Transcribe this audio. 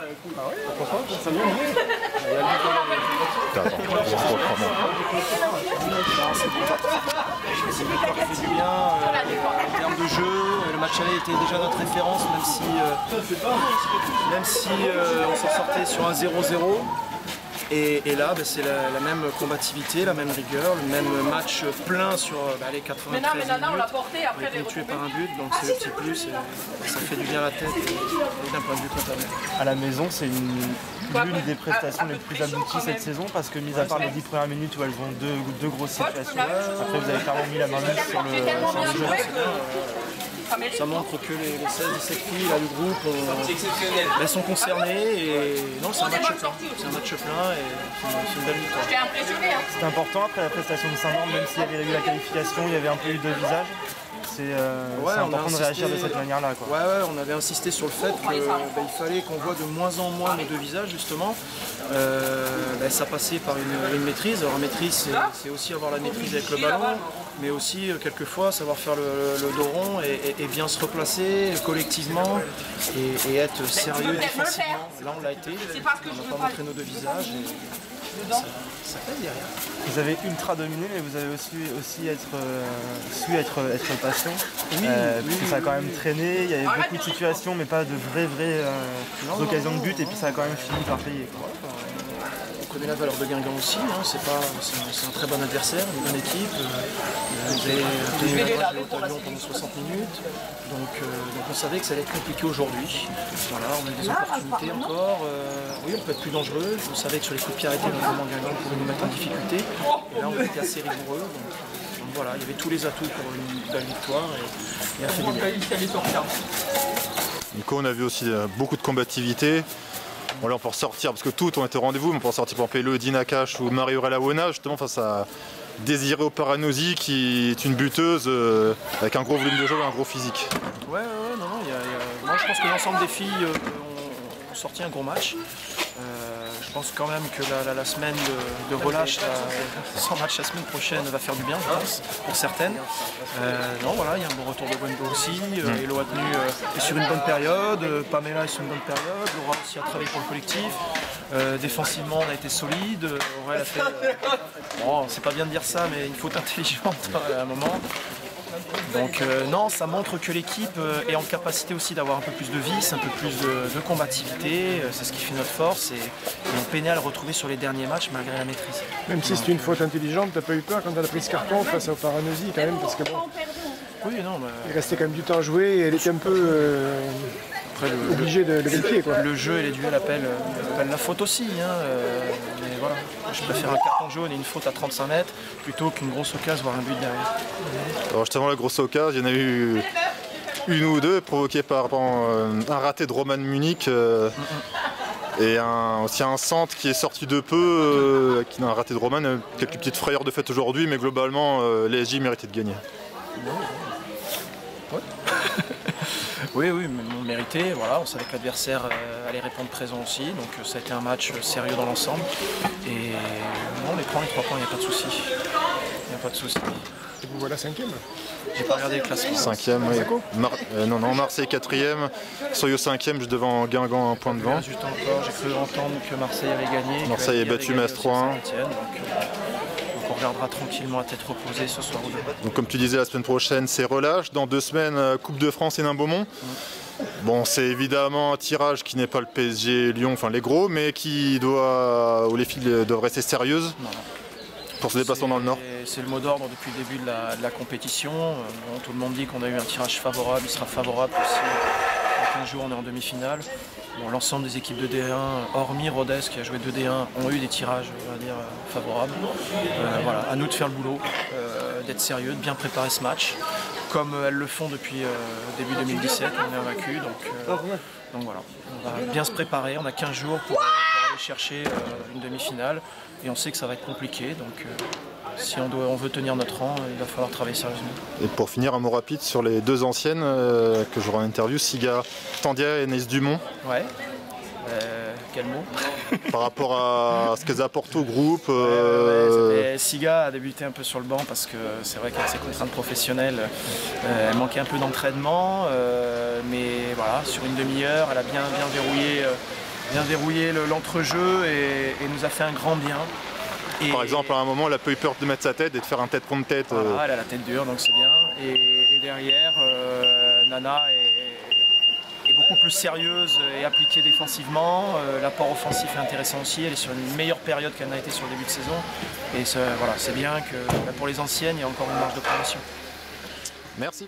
fait du bien en termes de jeu. Le match aller était déjà notre référence, même si on s'en sortait sur un 0-0. Et là, c'est la même combativité, la même rigueur, le même match plein sur les 93 minutes. On a été tué par un but, donc c'est le petit plus. Et ça fait du bien à la tête et d'un point de vue comptable. À la maison, c'est l'une des prestations les plus abouties cette saison parce que, mis à part les 10 premières minutes où elles ont deux grosses situations, après vous avez clairement mis la main mise sur le jeu. Ça montre que les 16-17 filles, là, le groupe, elles sont concernées et non, c'est un match plein. C'est un match plein et c'est une belle victoire. C'est important après la prestation de Saint-Maur, même s'il y avait eu la qualification, il y avait un peu eu deux visages. C'est important de réagir de cette manière-là. Ouais, on avait insisté sur le fait qu'il fallait qu'on voit de moins en moins nos deux visages, justement. Ça passait par une maîtrise. Alors, maîtrise, c'est aussi avoir la maîtrise avec le ballon, mais aussi, quelqueusement, savoir faire le dos rond et bien se replacer collectivement et être sérieux défensivement. Là, on l'a été. On n'a pas montré nos deux visages. Ça passe derrière. Vous avez ultra dominé, mais vous avez aussi su être patient. Puisque ça a quand même traîné, il y avait beaucoup de situations, mais pas de vraies occasions de but, et puis ça a quand même fini par payer. On connaît la valeur de Guingamp aussi, c'est un très bon adversaire, une bonne équipe. Ils avaient tenu la balle à Lyon pendant 60 minutes, donc on savait que ça allait être compliqué aujourd'hui. Voilà, on a des opportunités encore. Oui, on peut être plus dangereux. On savait que sur les coups de pied arrêtés, notamment Guingamp pouvait nous mettre en difficulté. Et là, on était assez rigoureux. Donc voilà, il y avait tous les atouts pour une belle victoire et a fait du bien. Nico, on a vu aussi beaucoup de combativité. Bon, là, on peut ressortir, parce que toutes ont été au rendez-vous, mais on peut ressortir pour le Dina Cash ou Marie-Aurélia Wona, justement face à Désirée Oparanosi, qui est une buteuse avec un gros volume de jeu et un gros physique. Ouais, non, moi je pense que l'ensemble des filles ont sorti un gros match. Je pense quand même que la semaine de relâche, sans match la semaine prochaine, va faire du bien, je pense, pour certaines. Non, voilà, il y a un bon retour de Gwendo aussi. Hello Atenu est sur une bonne période. Pamela est sur une bonne période. Laura aussi a travaillé pour le collectif. Défensivement, on a été solide. Aurèle a fait. Bon, c'est pas bien de dire ça, mais une faute intelligente à un moment. Donc non, ça montre que l'équipe est en capacité aussi d'avoir un peu plus de vis, un peu plus de combativité, c'est ce qui fait notre force et on peinait à le retrouver sur les derniers matchs malgré la maîtrise. Même si c'est une faute intelligente, t'as pas eu peur quand t'as pris ce carton face à Oparanosi quand même, parce que bon, oui, non, il restait quand même du temps à jouer et elle était un peu obligée de vérifier. Le jeu et les duels appellent la faute aussi, mais voilà, je préfère un carton jaune et une faute à 35 mètres plutôt qu'une grosse occasion, voire un but derrière. Alors justement, la grosse occasion, il y en a eu une ou deux provoquées par un raté de Roman Munich et aussi un centre qui est sorti de peu, qui a un raté de Roman, quelques petites frayeurs de fait aujourd'hui, mais globalement, les SJ méritaient de gagner. Ouais. Oui, mais on méritait, voilà, on savait que l'adversaire allait répondre présent aussi, donc ça a été un match sérieux dans l'ensemble. Et non, on les prend les 3 points, il n'y a pas de souci. Il n'y a pas de souci. Et vous voilà 5e? J'ai pas regardé le classement. 5e, oui. Non, Marseille 4e, Soyo 5e, juste devant Guingamp, un point devant. Juste encore, j'ai cru entendre que Marseille avait gagné. Marseille est battu Metz 3-1. On regardera tranquillement à tête reposée ce soir. Donc comme tu disais, la semaine prochaine c'est relâche. Dans 2 semaines, Coupe de France et Nain-Beaumont. Bon, c'est évidemment un tirage qui n'est pas le PSG, Lyon, enfin les gros, mais où les filles doivent rester sérieuses pour se déplacer dans le Nord. C'est le mot d'ordre depuis le début de la compétition. Tout le monde dit qu'on a eu un tirage favorable, il sera favorable aussi. Dans 15 jours, on est en demi-finale. Bon, l'ensemble des équipes de D1, hormis Rodez qui a joué 2 D1, ont eu des tirages, on va dire, favorables. Voilà, à nous de faire le boulot, d'être sérieux, de bien préparer ce match, comme elles le font depuis début 2017, on est invaincu. Donc voilà, on va bien se préparer, on a 15 jours pour aller chercher une demi-finale et on sait que ça va être compliqué. Donc si on veut tenir notre rang, il va falloir travailler sérieusement. Et pour finir, un mot rapide sur les 2 anciennes que j'aurai en interview, Siga Tandia et Anaïs Dumont. Ouais. Quel mot? Par rapport à ce qu'elles apportent au groupe. Siga a débuté un peu sur le banc parce que c'est vrai qu'avec ses contraintes professionnelles, elle manquait un peu d'entraînement. Mais voilà, sur une demi-heure, elle a bien verrouillé bien verrouillé l'entrejeu et nous a fait un grand bien. Et par exemple, à un moment, elle a pas eu peur de mettre sa tête et de faire un tête contre tête. Voilà, elle a la tête dure, donc c'est bien. Et derrière, Nana est beaucoup plus sérieuse et appliquée défensivement. L'apport offensif est intéressant aussi. Elle est sur une meilleure période qu'elle n'a été sur le début de saison. Et voilà, c'est bien que pour les anciennes, il y a encore une marge de progression. Merci.